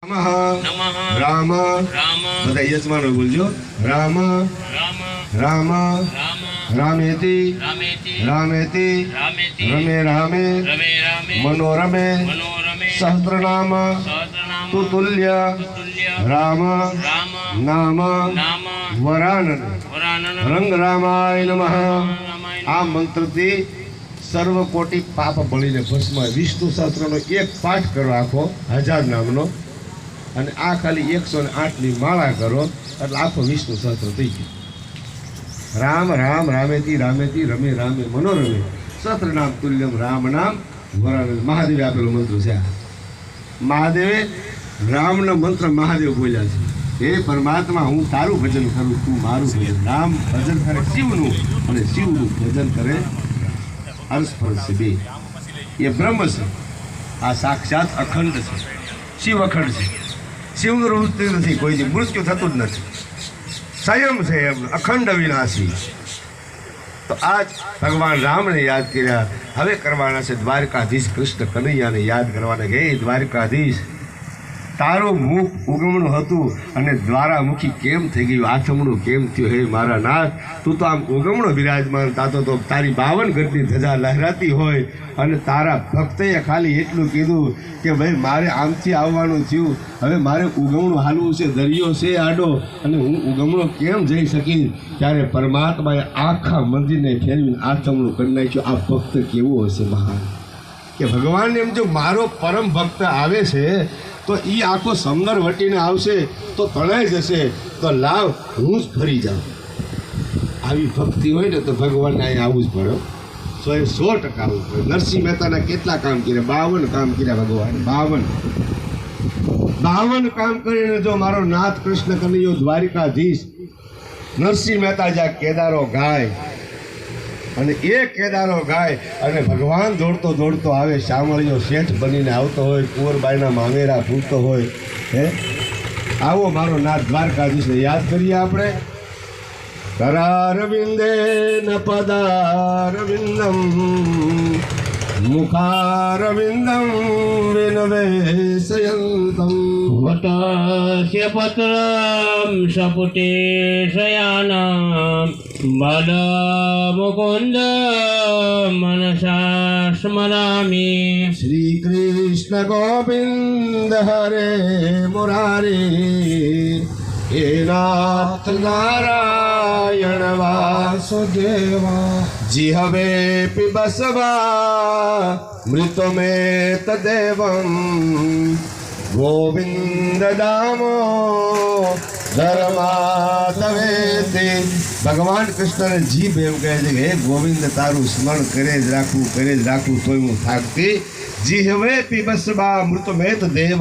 राम બધા યજમાનો બોલજો રામ રામ રામેતિ રામેતિ રમે રામે મનોરમે સહસ્રનામ તુતુલ્ય રામ નામ વરાનન રંગ રામાય નમઃ। આ મંત્રથી સર્વ કોટી પાપ બળીને ભસ્મ। વિષ્ણુ સહસ્ત્રનો એક પાઠ કરો આખો 1000 નામનો, અને આ ખાલી 108ની માળા કરો એટલે આખો વિષ્ણુ સહસ્ત્ર થઈ ગયું। રામ રામ રામેતિ રામેતિ રમે રામે મનોરમે સહસ્ર નામ તુલ્યમ રામ નામ વરાનન। મહાદેવે આપેલો મંત્ર છે આ। મહાદેવે રામનો મંત્ર મહાદેવ બોલ્યા છે, હે પરમાત્મા હું તારું ભજન કરું, તું મારું ભજન। રામ ભજન કરે શિવનું અને શિવનું ભજન કરે અરસપરસ બે। એ બ્રહ્મ છે, આ સાક્ષાત અખંડ છે। શિવ અખંડ છે, શિવનું મૃત્યુ નથી, કોઈ મૃત્યુ થતું જ નથી, સંયમ છે એમ અખંડ અવિનાશી। તો આજ ભગવાન રામને યાદ કર્યા, હવે કરવાના છે દ્વારકાધીશ કૃષ્ણ કનૈયાને યાદ કરવાના। હે દ્વારકાધીશ, તારું મુખ ઉગમણું હતું અને દ્વારામુખી કેમ થઈ ગયું, આથમણું કેમ થયું? હે મારા નાથ, તું તો આમ ઉગમણો બિરાજમાન તાતો તો તારી 52 ગજની ધજા લહેરાતી હોય, અને તારા ભક્તએ ખાલી એટલું કીધું કે ભાઈ મારે આમથી આવવાનું થયું, હવે મારે ઉગમણું હાલવું છે, દરિયો છે આડો, અને હું ઉગમણો કેમ જઈ શકીશ? ત્યારે પરમાત્માએ આખા મંદિરને ફેરવીને આથમણું કરી નાખ્યું। આ ભક્ત કેવો હશે મહાન, કે ભગવાન એમ જો મારો પરમ ભક્ત આવે છે તો એ આખો સમંદર વટીને આવશે તો તણાઈ જશે, તો લાવ હું જ ફરી જાઉં। આવી ભક્તિ હોય ને તો ભગવાનને અહીં આવવું જ પડે, 100% આવવું પડે। નરસિંહ મહેતાના કેટલા કામ કર્યા? 52 કામ કર્યા ભગવાન, 52 કામ કરીને જો મારો નાથ કૃષ્ણ કનૈયો દ્વારિકાધીશ નરસિંહ મહેતા જ્યાં કેદારો ગાય, અને એ કેદારો ગાય અને ભગવાન દોડતો દોડતો આવે, શામળિયો શેઠ બનીને આવતો હોય, કુંવરબાઈના મામેરા ફૂટતો હોય, હે આવો મારો નાથ દ્વારકાધીશને યાદ કરીએ આપણે। કરારવિંદે ન પદારવિંદમ મુખારવિંદમ વિનવેશયંતમ વટસ્ય પત્રમ સપુટે શયાનમ મુકુંદ મનસા સ્મરામી। શ્રી કૃષ્ણ ગોવિંદ હરે મુરારી, હે નાથ નારાયણ વાસુદેવા। જીહવે પિબસ્વા મૃતમે તદેવમ ગોવિંદ દામો ધર્માતવેતી। ભગવાન કૃષ્ણને જીભ એમ કહે છે કે હે ગોવિંદ, તારું સ્મરણ કરે જ રાખવું તોય હું થાકતી। જીહવે પિબસ્વા મૃતમે તદેવ